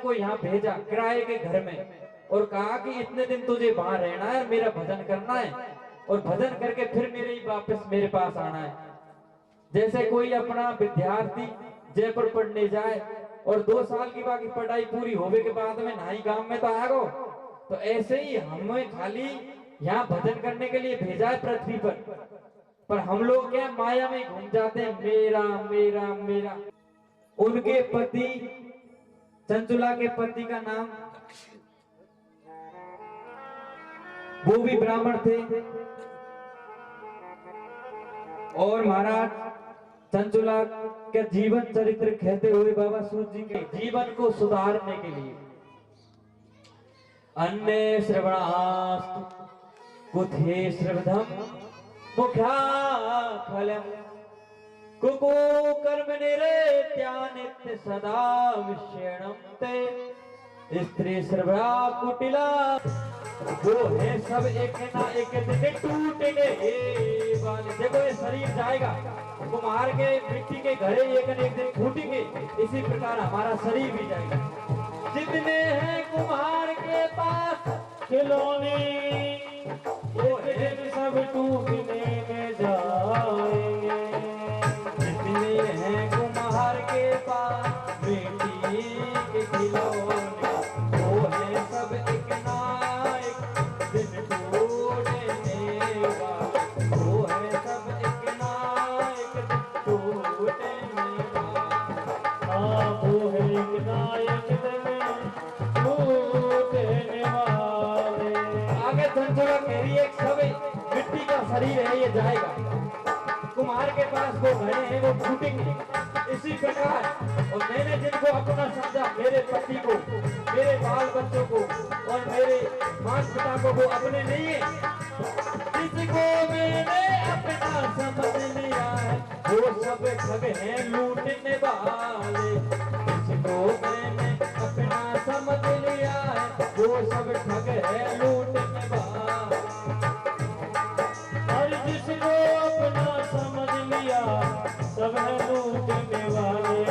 उनको यहाँ भेजा किराए के घर में और कहा कि इतने दिन तुझे वहां रहना है, मेरा भजन करना है और भजन करके फिर मेरे ही वापस मेरे पास आना है। जैसे कोई अपना विद्यार्थी जयपुर पढ़ने जाए और 2 साल की बाकी पढ़ाई पूरी होने के बाद में नाई गांव में तो आ गो, तो ऐसे ही हमें खाली यहाँ भजन करने के लिए भेजा है पृथ्वी पर हम लोग क्या माया में घूम जाते हैं, मेरा मेरा मेरा। उनके पति चंचुला के पति का नाम, वो भी ब्राह्मण थे और महाराज चंचुला के जीवन चरित्र कहते हुए बाबा सूत जी के जीवन को सुधारने के लिए अन्य श्रवणास्तु कुथे श्रवधम मुख्या फलम कुकु कर्म नित्य सदा विषयणम ते स्त्री श्रवणा कुटिला, वो है सब एक ना एक दिन टूटेंगे। देखो ये शरीर जाएगा, कुम्हार के मिट्टी के घड़े एक न एक दिन फूटेंगे, इसी प्रकार हमारा शरीर भी जाएगा। जितने हैं कुम्हार के पास खिलौने, एक दिन सब टूटने में जाएंगे। जितने हैं कुम्हार के पास मिट्टी के खिलौने, वो है सब एक ना एक दिन टूटने वाले, वो है सब एक ना एक दिन टूटने वाला। वो है एक ना एक दिन टूटने वाले। आगे चंचुला कह रही है सब मिट्टी का शरीर है, ये जाएगा। कुम्हार के पास वो घड़े हैं, वो फूटेंगे। इसी प्रकार और मैंने जिनको अपना समझा, मेरे पति को, मेरे बाल बच्चों को और मेरे माता पिता को, वो अपने नहीं है। जिसको मैंने अपना समझ लिया है, वो सब ठग हैं लूटने वाले। जिसको मैंने अपना समझ लिया है, वो सब ठग हैं लूटने वाले। और जिसको अपना समझ लिया, सब है लूटने वाले।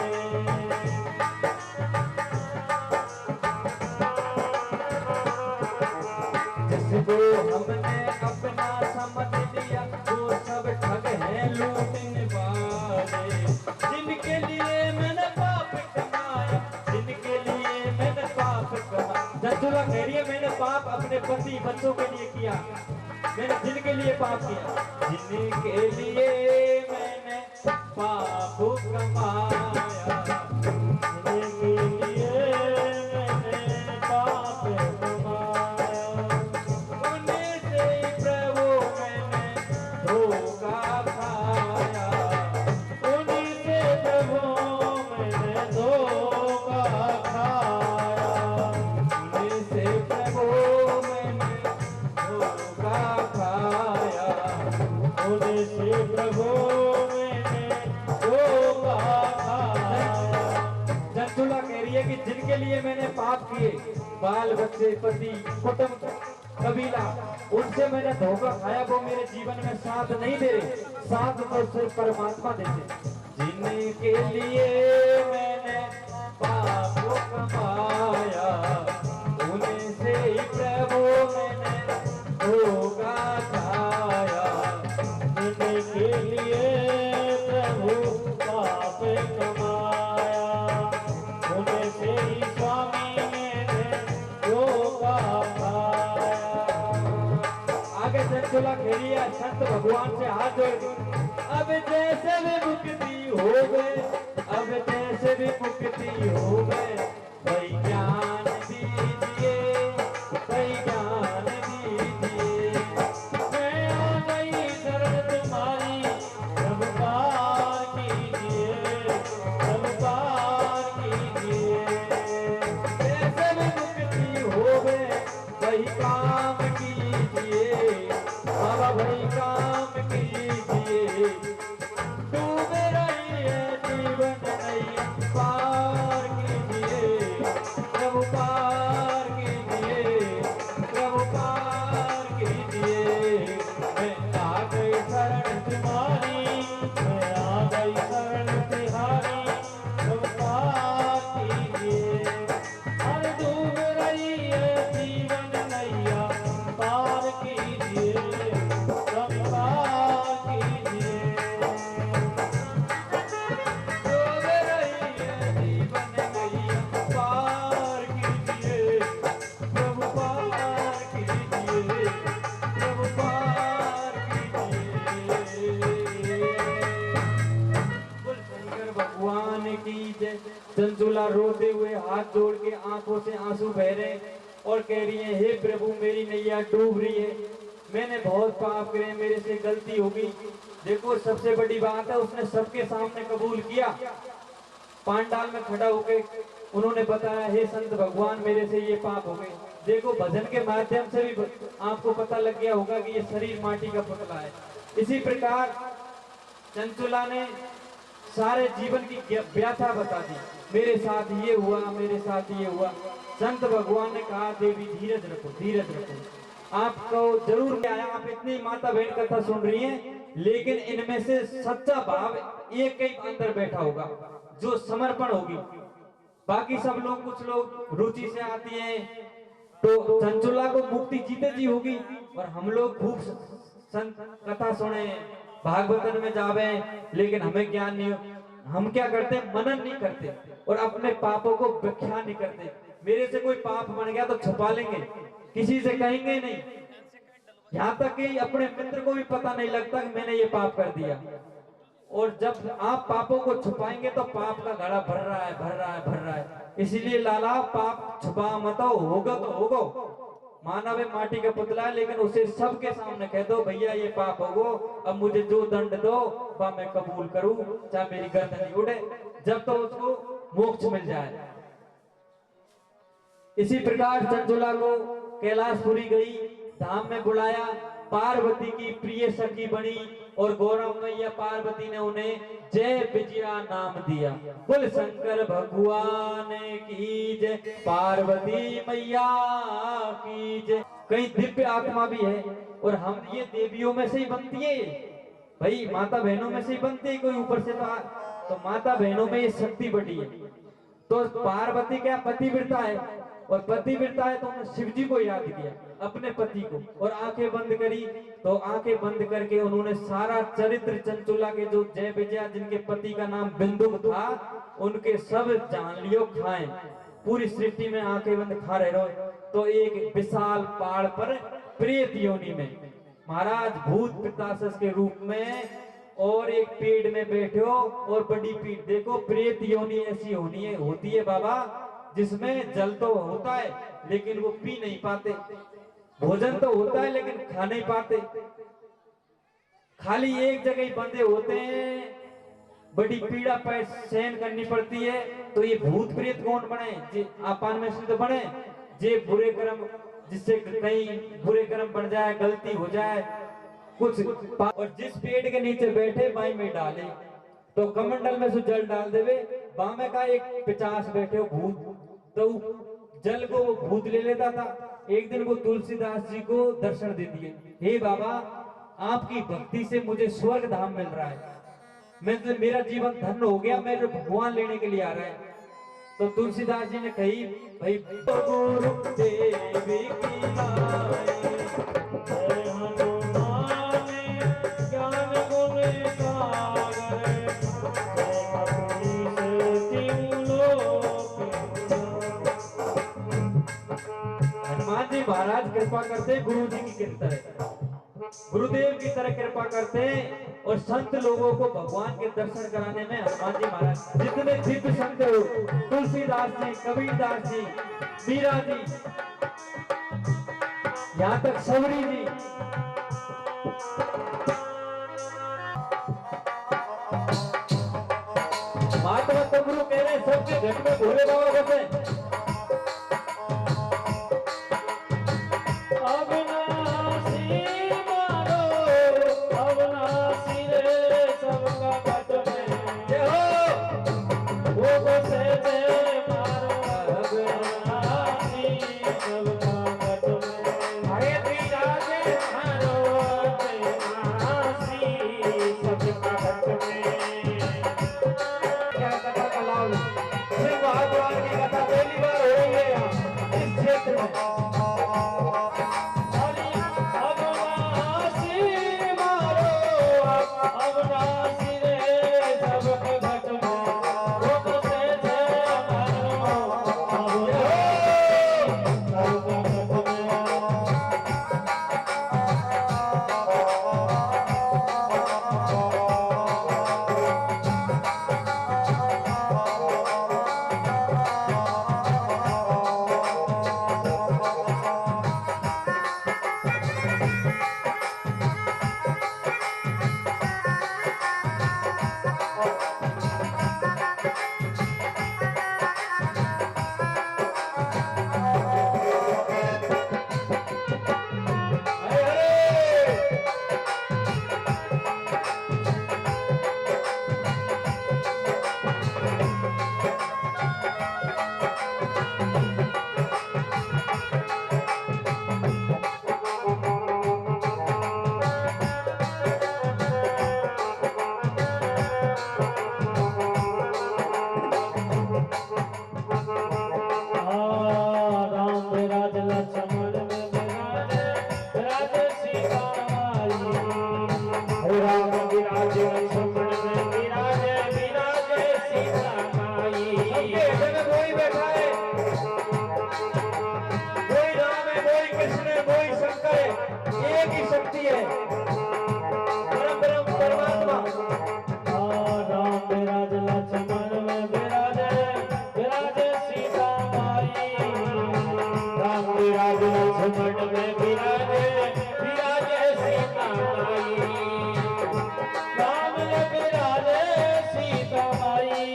जिसको हमने अपना समझ लिया, वो सब ठग है लूटने वाले। जिनके लिए मैंने पाप कमाया, जिनके लिए मैंने पाप कमाया। चंचुला कह रही है मैंने पाप अपने पति बच्चों के लिए किया, मैंने जिनके लिए पाप किया, जिनके लिए मैंने पाप कमाया, जिनके लिए मैंने पाप कमाया, उन्हीं से प्रभु मैंने धोखा खाया, उन्हीं से प्रभु मैंने धोखा खाया, उन्हीं से प्रभु मैंने धोखा खाया, उन्हीं से प्रभु मैंने धोखा खाया। चंचुला कह रही है कि जिनके लिए मैंने पाप किए, बाल बच्चे पति कुटुंब कबीला, उनसे मैंने धोखा खाया, वो मेरे जीवन में साथ नहीं दे रहे, साथ तो सिर्फ परमात्मा देते। जिनके लिए मैंने पाप कमाया, उन्हीं से ही प्रभु मैंने धोखा खाया, जिनके लिए प्रभु पाप कमाया, उन्हीं से ही स्वामी मैंने धोखा खाया। आगे चंचुला खेली है, संत भगवान से हाथ जोड़ दी। अब जैसे भी मुक्ति हो गए, अब जैसे भी मुक्ति हो गए, भाई ज्ञान दीजिए, भाई ज्ञान दीजिए। मैं आ गई शरण तुम्हारी, सब पार कीजिए, सब पार कीजिए। जैसे भी मुक्ति हो गए, वही काम कीजिए बाबा, वही काम कीजिए। डूबे रहिए जीवन नहीं पार कीजिए, चंचुला रोते हुए हाथ जोड़ के आंखों से आंसू बह रहे और कह रही है, हे प्रभु मेरी नैया डूब रही है, मैंने बहुत पाप करे, मेरे से गलती होगी। देखो सबसे बड़ी बात है, उसने सबके सामने कबूल किया। पांडाल में खड़ा होकर उन्होंने बताया, हे संत भगवान मेरे से ये पाप हो गए। देखो भजन के माध्यम से भी आपको पता लग गया होगा कि ये शरीर माटी का पुतला है। इसी प्रकार चंचुला ने सारे जीवन की व्याथा बता दी, मेरे साथ ये हुआ, मेरे साथ ये हुआ। संत भगवान ने कहा, देवी धीरज रखो, धीरज रखो। आपको जरूर क्या है, आप इतनी माता बहन कथा सुन रही हैं, लेकिन इनमें से सच्चा भाव एक कहीं अंदर बैठा होगा, जो समर्पण होगी। बाकी सब लोग, कुछ लोग रुचि से आती हैं, तो चंचुला को मुक्ति जीते जी होगी, और हम लोग खूब कथा सुने, भागवतन में जावे, लेकिन हमें ज्ञान नहीं। हम क्या करते, मनन नहीं करते और अपने पापों को व्याख्या नहीं करते। मेरे से कोई पाप बन गया तो छुपा लेंगे, किसी से कहेंगे नहीं, यहाँ तक कि अपने मित्र को भी पता नहीं लगता कि मैंने ये पाप कर दिया। और जब आप पापों को छुपाएंगे तो पाप का घड़ा भर रहा है, भर रहा है, भर रहा है। इसीलिए लाला, पाप छुपा मत, होगा तो होगा। मानव है माटी का पुतला है, लेकिन उसे सबके सामने कह दो, भैया ये पाप होगो, अब मुझे जो दंड दो वह मैं कबूल करूं, चाहे मेरी गर्दन उड़े, जब तो उसको मोक्ष मिल जाए। इसी प्रकार चंचुला को कैलाशपुरी गई, धाम में बुलाया, पार्वती की प्रिय सखी बनी, और गौरव मैया पार्वती ने उन्हें जय विजया नाम दिया। कुल शंकर भगवान की जय, पार्वती मैया की जय। कई दिव्य आत्मा भी है, और हम ये देवियों में से ही बनती है, भाई माता बहनों में से ही बनती है, कोई ऊपर से तो माता बहनों में ये शक्ति बड़ी है। तो पार्वती क्या पतिव्रता है, और पतिव्रता है तो उन्होंने शिव जी को याद किया, अपने पति को, और आंखें बंद करी। तो आंखें बंद करके उन्होंने सारा चरित्र चंचुला के, जो जय विजया जिनके पति का नाम बिंदुक था, उनके सब जान लियो खाएं। पूरी सृष्टि में आंखें बंद खा रहे रहो। तो एक विशाल पहाड़ पर प्रेत योनि में महाराज भूत पिशाच के रूप में, और एक पेड़ में बैठे हो, और बड़ी पीठ देखो। प्रेत योनि ऐसी होती है बाबा, जिसमें जल तो होता है लेकिन वो पी नहीं पाते, भोजन तो होता है लेकिन खा नहीं पाते, खाली एक जगह ही बंधे होते हैं, बड़ी पीड़ा पर सहन करनी पड़ती है। तो ये भूत प्रेत कौन बने, जे आपान में सिद्ध बने, जे बुरे कर्म, जिससे कहीं बुरे कर्म बढ़ जाए, गलती हो जाए कुछ, और जिस पेड़ के नीचे बैठे बाई में डाले, तो कमंडल में से जल डाल देवे, बामे का एक पिचास बैठे हो भूत, तो जल को वो भूत ले लेता था। एक दिन वो तुलसीदास जी को दर्शन दे दिए, हे बाबा आपकी भक्ति से मुझे स्वर्ग धाम मिल रहा है, मेरा जीवन धन्य हो गया, मेरे भगवान लेने के लिए आ रहा है। तो तुलसीदास जी ने कही, भाई गुरु देवी की महाराज कृपा करते, गुरु जी की तरह, गुरुदेव की तरह कृपा करते, और संत लोगों को भगवान के दर्शन कराने में हनुमान जी महाराज, जितने दिव्य संत हो, तुलसीदास जी, कबीरदास जी, मीरा जी, यहाँ तक सबरी जी, महात्मा तो गुरु कह रहे, सबके घर में भोले बाबा बसे। क्या कथा का लाभ, श्री भगवान की कथा घुमट में विराजे विराजे सीता माई राम में विराजे सीता माई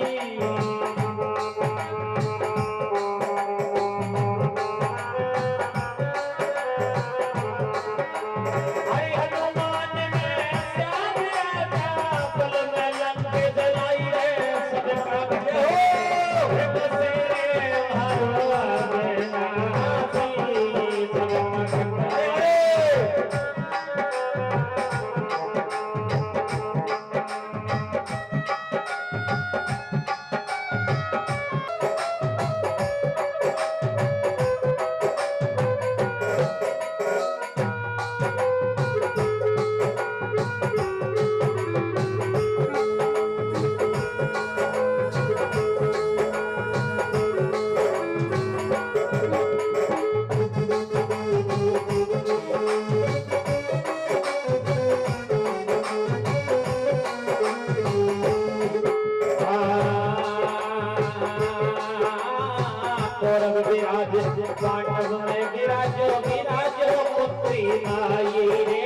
पांडव में विराजो विराजो पुत्री माई रे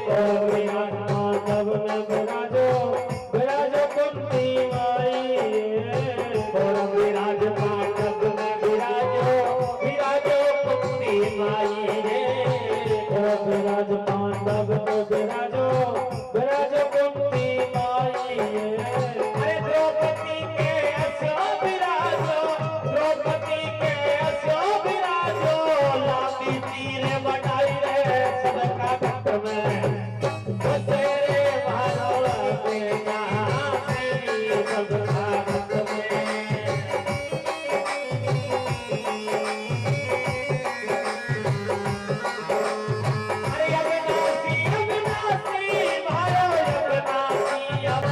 पांडव में विराजो विराजो पुत्री माई और विराज पांडव में विराजो विराजो पुत्री माई रे और विराज पांडव में विराजो विराजो पुत्री माई अरे द्रौपदी के असो विराजो द्रौपदी के असो विराजो लाती तीर बनाई रे सबका भक्त में तेरे भारो तेरा तेरी सबका भक्त में अरे अविनाशी अविनाशी भारो अविनाशी अब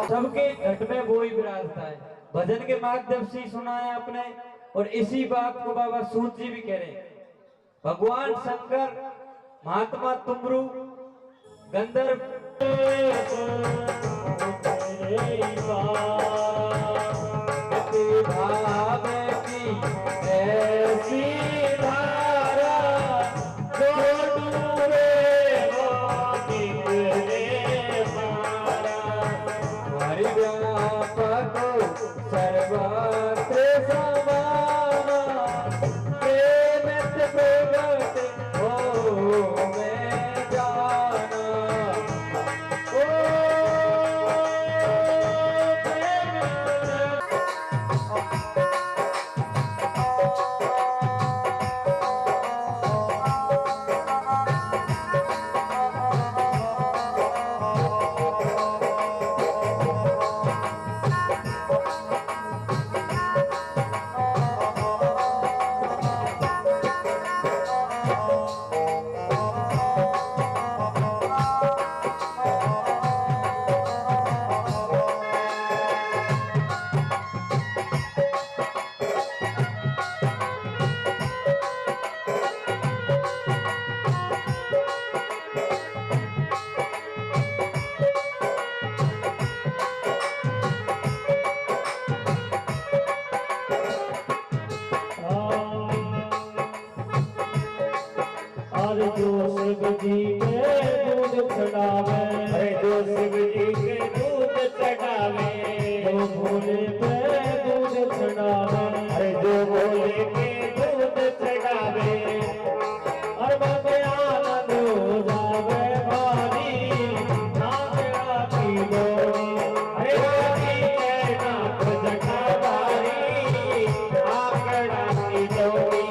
सबके घट में वो ही विराजता है। भजन के माध्यम से सुनाया आपने और इसी बात को बाबा सूत जी भी कह रहे हैं। भगवान शंकर महात्मा तुमरू गंधर्व भाव की ऐसी धारा जो डूबे वो निकले मारा हरि व्यापक सर्वत्र समाना प्रेम प्रगट हो मैं जाना ओ जो शिव जी के दूध चढ़ावे अरे जो शिव जी के दूध चढ़ावे जो भोले पे दूध चढ़ावे अरे जो भोले के दूध चढ़ावे और बाबा आनंद हो जावे भारी नागरा की डोरी अरे भारी के नाथ जटाधारी आंगड़ा की डोरी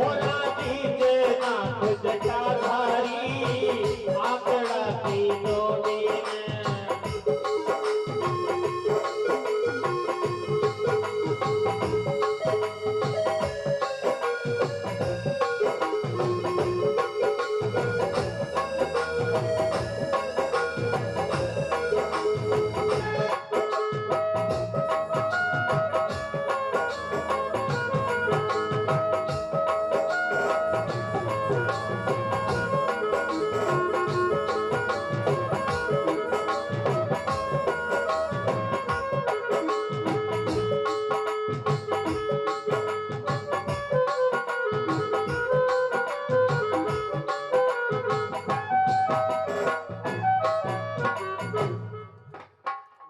ઓરાજી જે નાથ જટાધારી આપણાથી જોડીને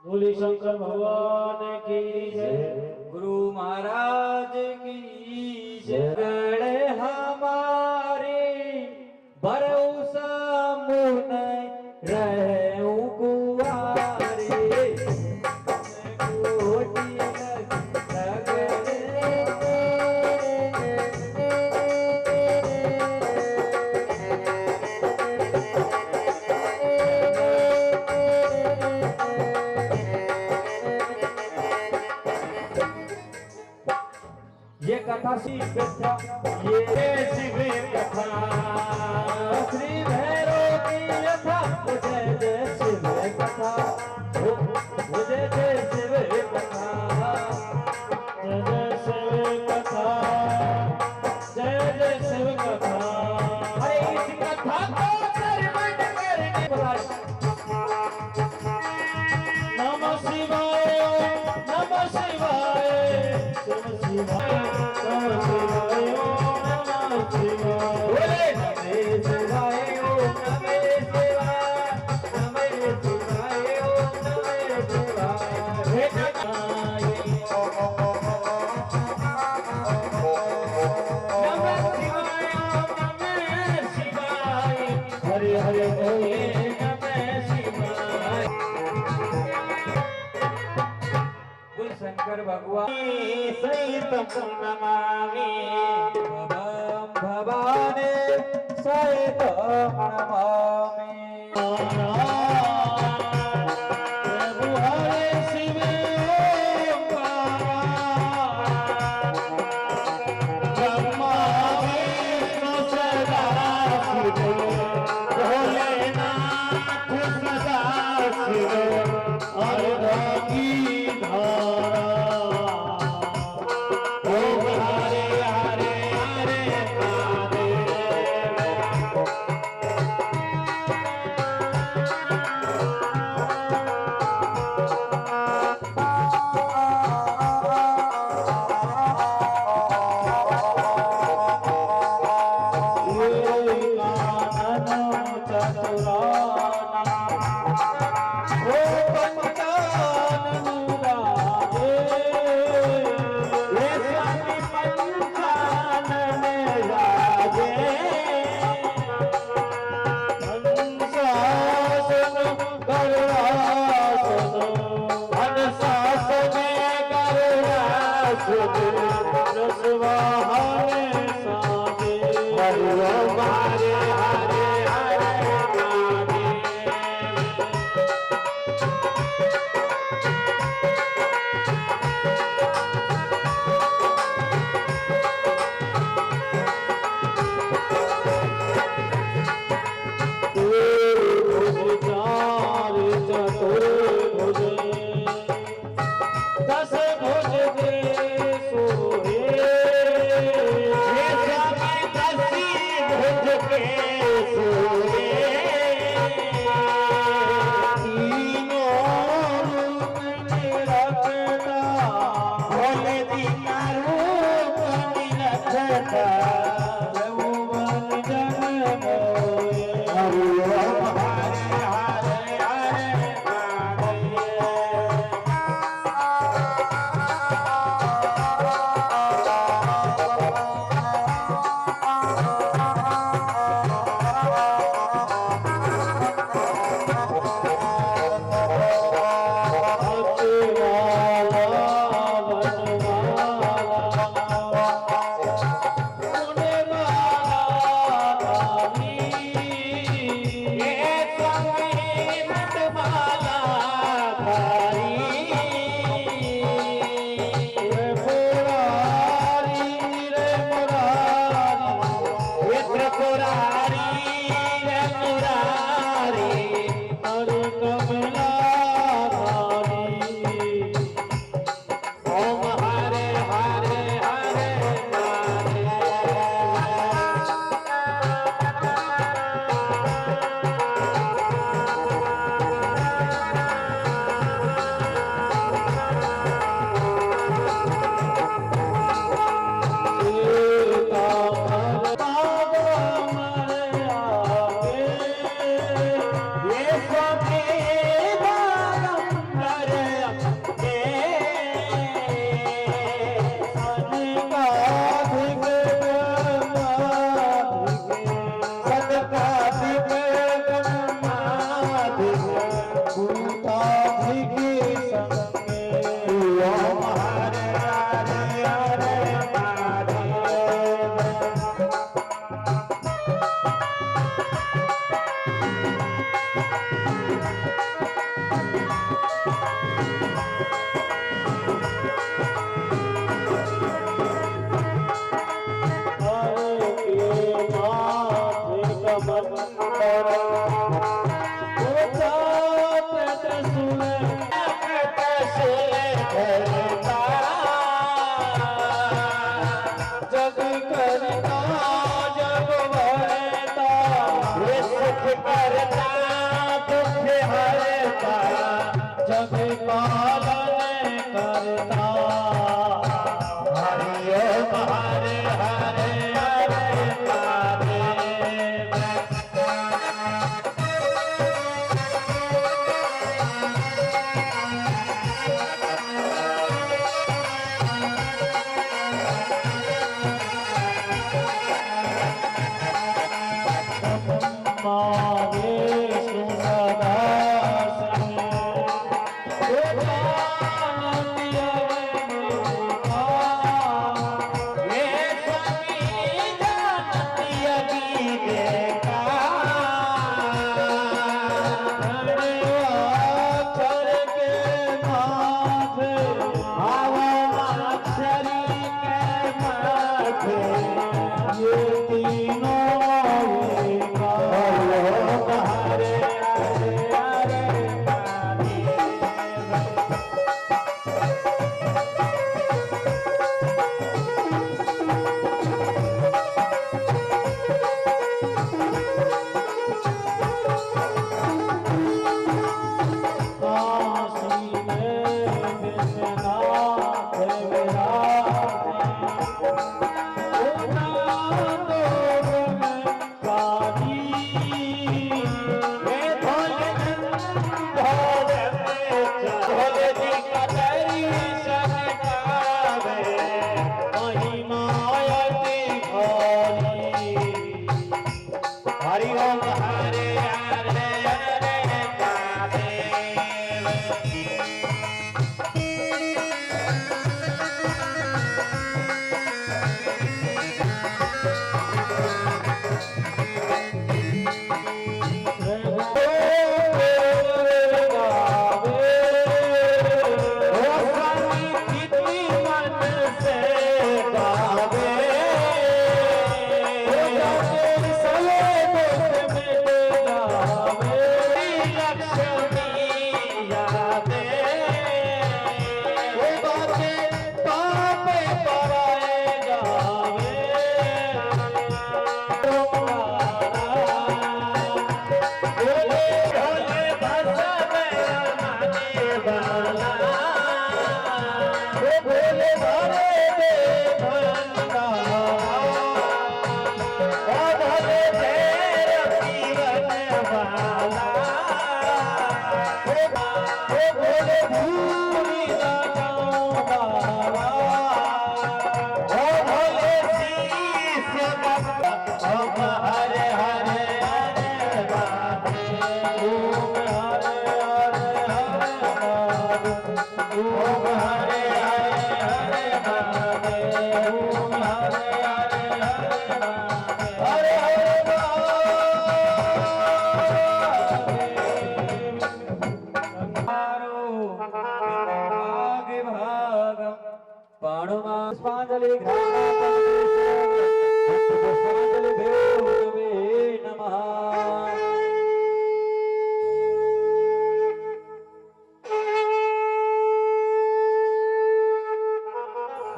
बोले शंकर भगवान की जय। गुरु महाराज की जगड़े हमारे भरोसा मुन रहूं कुआरे कोटि ये कथा शिव कथा ये शिव कथा श्री भैरव की यथा जय जय शिव कथा जय जय शिव कथा जय जय शिव कथा जय जय शिव कथा अरे इस कथा को श्रवण करने वाला नमः शिवाय नमः शिवाय शिव शिवाय नमः शिवाय नमः शिवाय बोले नमः शिवाय ओम नमः शिवाय नमः शिवाय ओम नमः शिवाय हे नारायण नमः शिवाय ओम नमः शिवाय हरे हरे बोले नमः शिवाय बोल शंकर भगवान सहित नमामि भवाने सहित नमामि प्रभु हरे शिव ब्रह्मा विष्णु सदा शिव भोलेनाथ सदा शिव अर्घ की धारा ओम हरे हरे हरे महादेव दस भुज दे सोहे दसी भुज के सोहे तीनों रूप में रखता भोले दीना रूप में रखता यौवन जन मोए हरे हरे हरे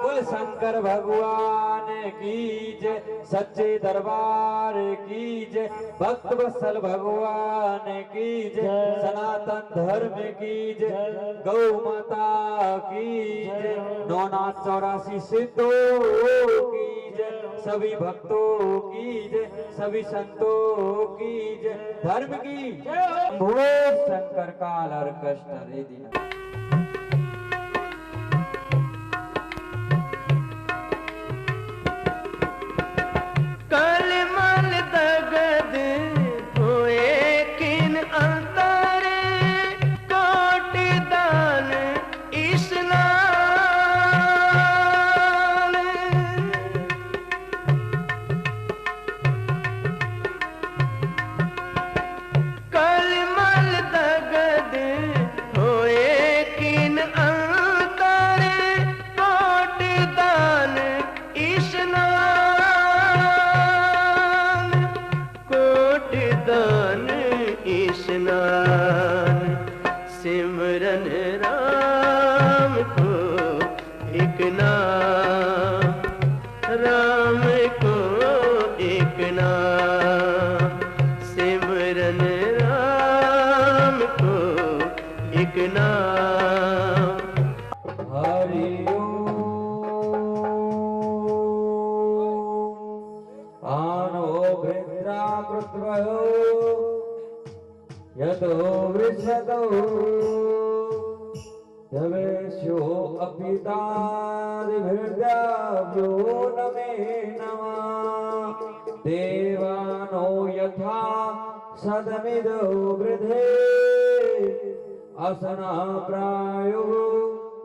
बोल शंकर भगवान की जय, सच्चे दरबार की जय, भक्त वत्सल भगवान की जय, सनातन धर्म की जय, गौ माता की जय, 984 सिद्धों की जय, सभी भक्तों की जय, सभी संतों की जय, धर्म की जय। भोले शंकर काल हर कष्ट हरे दीना। सिमरन राम को एक नाम, राम को एक नाम, सिमरन राम को एक नाम। हरि आनो भृद्राकृत्वयो यतो वृषतो यवेशो अपितादिभिर्दाभ्यो नमे नमः। देवानो यथा सदमिदो वृधे असना प्रायो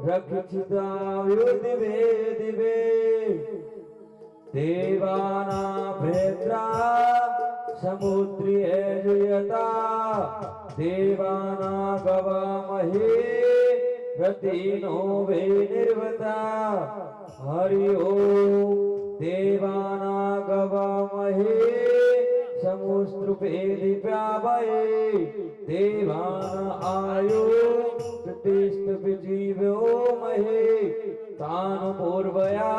रक्षितायो दिवे दिवे। देवाना भृद्रा समुद्रिये जुयता देवाना गवामहे रतिनो वे निर्वता। हरि ओम देवाना गवामहे समुस्त्रुपे दिव्यावये। देवाना आयो प्रतिष्ठित जीवो महे तानु पूर्वया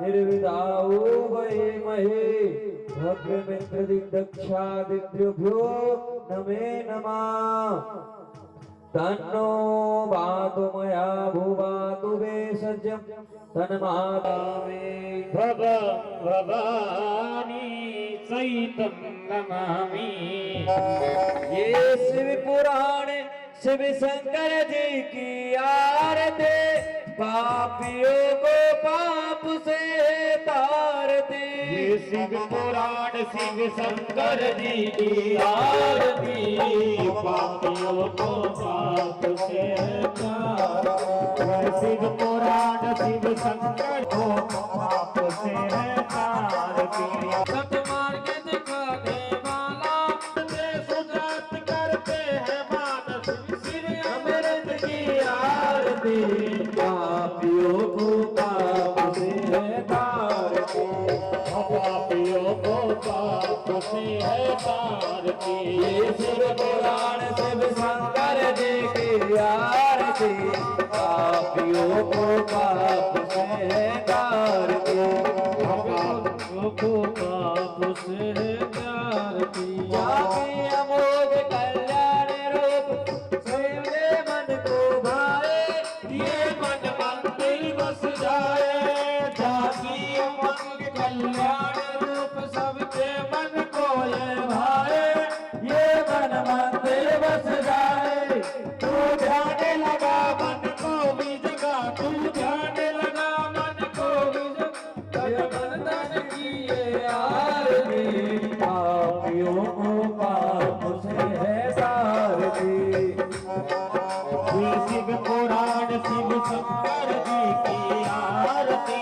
निर्विदाओ वये महे। भद्रमित्र दिग्दक्षादित्युभ्यो नमे नमः। तन्नो बातु मया भुवातु वेशज्यं तन्माता मे भवानी सहितं नमामि। ये शिव पुराण शिव शंकर जी की आरती पापियों को पाप से तारते। ये शिव पुराण शिव शंकर जी की आरती पापियों को पाप से तारते। शिव पुराण शिव शंकर को पाप से तारते। सतमार्ग दिखाने वाला सुजात करते हैं मानस श्री अमृत की आरती पापियों को पाप से तारते। पापियों को पाप से है तारती। ये शिव पुराण शिव शंकर जी की आरती पापियों को पाप से तारते। पापियों को पाप से तारती। जाके अमोघ कल्याण रूप शिव मन को भाए ये मन मंदिर बस जाए। जाकी अमोघ कल्याण रूप सबके मन को ये भाए। ये मन मंदिर बस जाए। तू ध्यान लगा मन को भी जगा। तू ध्यान लगा मन को भी जगा। मन तन की ये आरती पापियों को पाप से है तारती। ये शिव पुराण शिव शंकर जी की आरती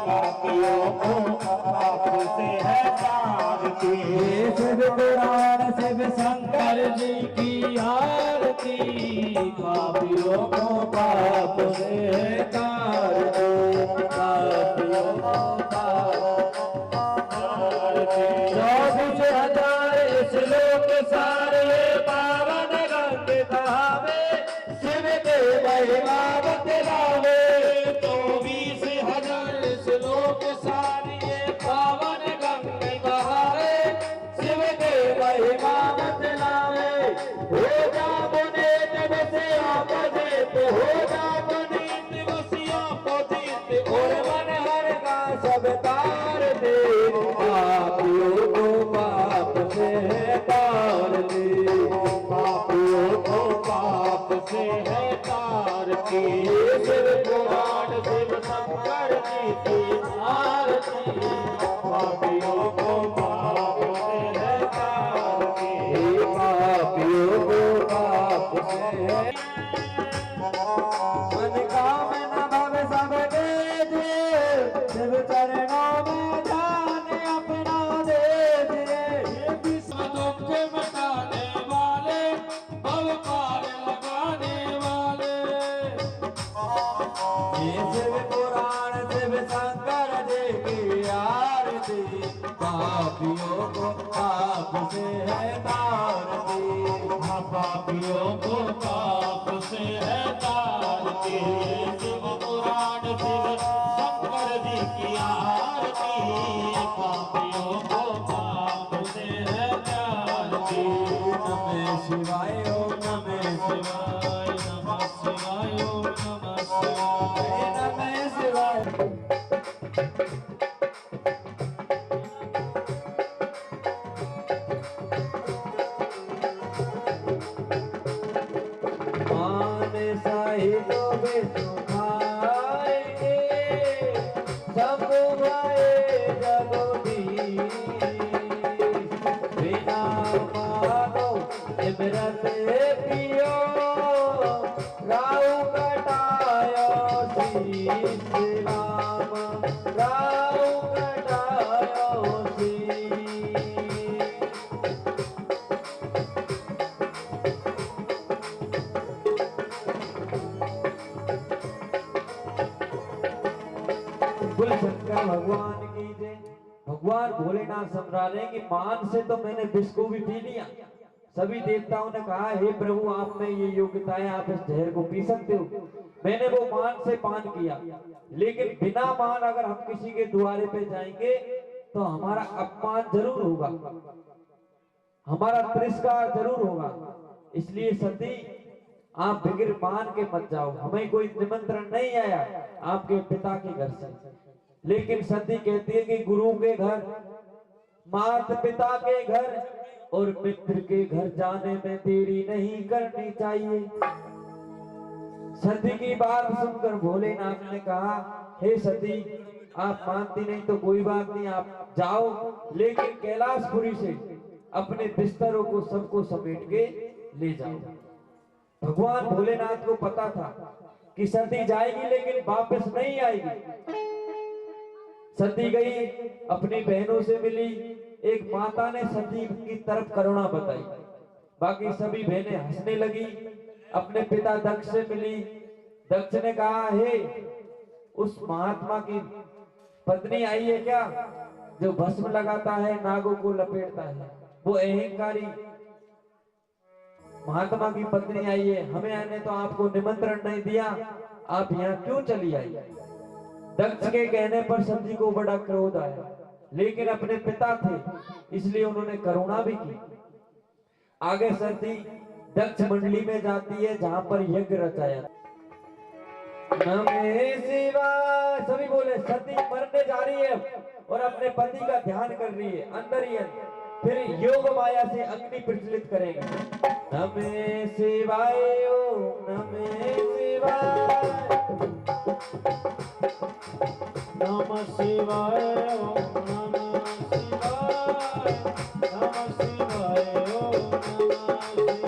पापियों को पाप से है तारती। ये शिव पुराण शिव शंकर जी की आरती पापियों को पाप से तारती। तारती, पापियों को पाप से है तारती, शिव पुराण शिव शंकर जी की आरती, पापियों को पाप से है तारती, पापियों को पाप से है। मन कामना भव सब दे, शिव चरणों में ध्यान अपना दे दे। ये विश्व दुख मिटाने वाले, भव पार लगाने वाले, ये शिव पुराण शिव शंकर जी की आरती, पापियों को पाप से है तारती, पापियों को पाप से है तारती, शिव पुराण शिव शंकर जी की आरती, पापियों को पाप से है तारती। नमः शिवाय ओम नमः शिवाय, नमः शिवाय ओम नमः शिवाय। नमः शिवाय। मान साहिब सुखाएंगे, सब भये जगदीश, बिना मानो इमरत पियो, राहु कटायो शीश राम, राहु कटायो शीश। बोल शंकर भगवान की जय। भगवान भोलेनाथ समझा रहे कि मान से तो मैंने विष को भी पी लिया। सभी देवताओं ने कहा हे प्रभु आप में ये योग्यता है, आप इस जहर को पी सकते हो। मैंने वो मान से पान किया, लेकिन बिना मान अगर हम किसी के द्वारे पे जाएंगे तो हमारा अपमान जरूर होगा, हमारा तिरस्कार जरूर होगा। इसलिए सती आप बगैर मान के मत जाओ, हमें कोई निमंत्रण नहीं आया आपके पिता के घर से। लेकिन सती कहती है कि गुरु के घर, माता पिता के घर और मित्र के घर जाने में देरी नहीं करनी चाहिए। सती की बात सुनकर भोलेनाथ ने कहा हे सती आप मानती नहीं तो कोई बात नहीं, आप जाओ, लेकिन कैलाशपुरी से अपने बिस्तरों को सबको समेट के ले जाओ। भगवान भोलेनाथ को पता था कि सती जाएगी लेकिन वापस नहीं आएगी। सती गई, अपनी बहनों से मिली, एक माता ने सती की तरफ करुणा बताई, बाकी सभी बहनें हंसने लगी। अपने पिता दक्ष से मिली, दक्ष ने कहा हे उस महात्मा की पत्नी आई है क्या जो भस्म लगाता है, नागों को लपेटता है, वो अहंकारी महात्मा की पत्नी आई है, हमें आने तो आपको निमंत्रण नहीं दिया, आप यहाँ क्यों चली आई। दक्ष के कहने पर सती को बड़ा क्रोध आया, लेकिन अपने पिता थे इसलिए उन्होंने करुणा भी की। आगे सती दक्ष मंडली में जाती है जहां पर यज्ञ रचाया। नमः शिवाय, सभी बोले। सती मरने जा रही है और अपने पति का ध्यान कर रही है अंदर ही अंदर। फिर योग माया से अग्नि प्रज्वलित करेंगे। नमः शिवाय ओम नमः शिवाय, नमः शिवाय ओम नमः शिवाय, नमः शिवाय ओम नमः शिवाय,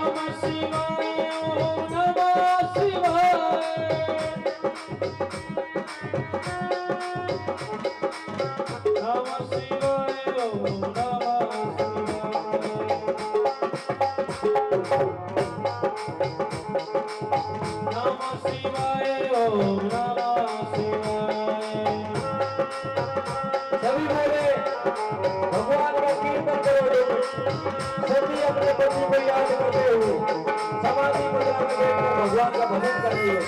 नमः शिवाय, नमः शिवाय ओम नमः शिवाय, नमः शिवाय ओम नमः शिवाय। सभी बोले भगवान का कीर्तन करो। सभी अपने पति को याद करते हुए समाधि मुद्रा में बैठकर भगवान का भजन कर रही है।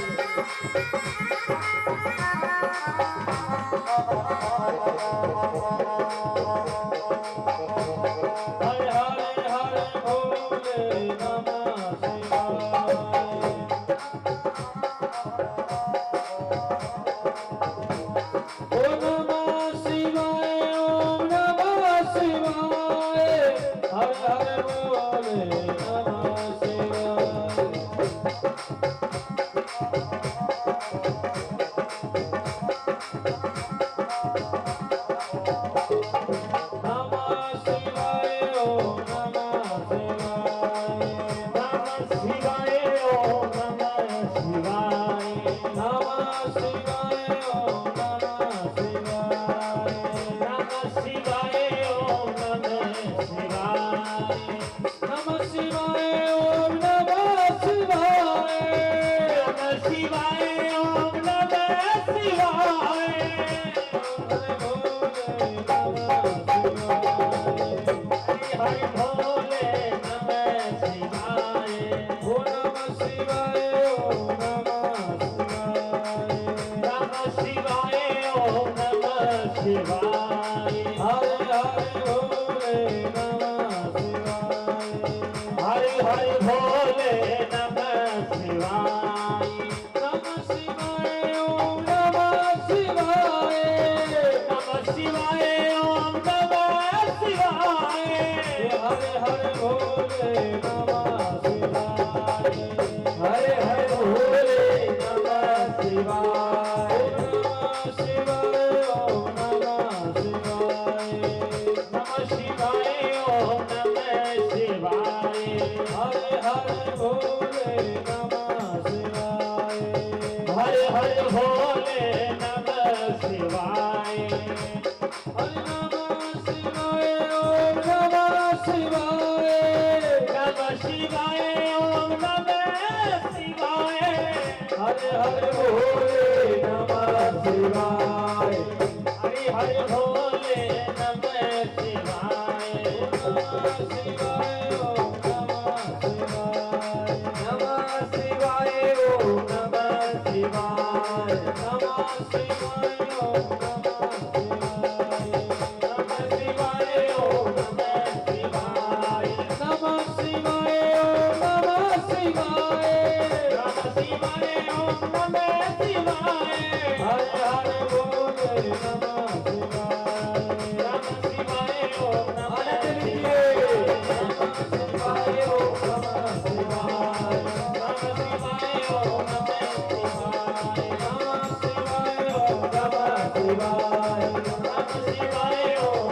हरे हरे हरे भोले नमः शिवाय। हर भोले नमः शिवाय नमः शिवाय ओम नमः शिवाय नमः शिवाय ओम नमः शिवाय हर हर भोले नमः शिवाय हर हर भोले नमः शिवाय नमः शिवाय ओम नमः शिवाय नमः शिवाय ओम नमः शिवाय हर हर भोले नमः शिवाय हर हर भोले नमः शिवाय हर नमः शिवाय ओम नमः शिवाय नमः शिवाय ओम नमः शिवाय हर हर भोले नमः शिवाय हरि हर भोले नमः शिवाय नमः शिवाय ओम नमः शिवाय नमः शिवाय ओम नमः शिवाय नमः शिवाय ओम नमः शिवाय नमः शिवाय ओम नमः शिवाय नमः शिवाय ओम नमः शिवाय नमः शिवाय ओम नमः शिवाय हर हर भोले नमः शिवाय नमः शिवाय ओम नमः शिवाय नमः शिवाय ओम नमः शिवाय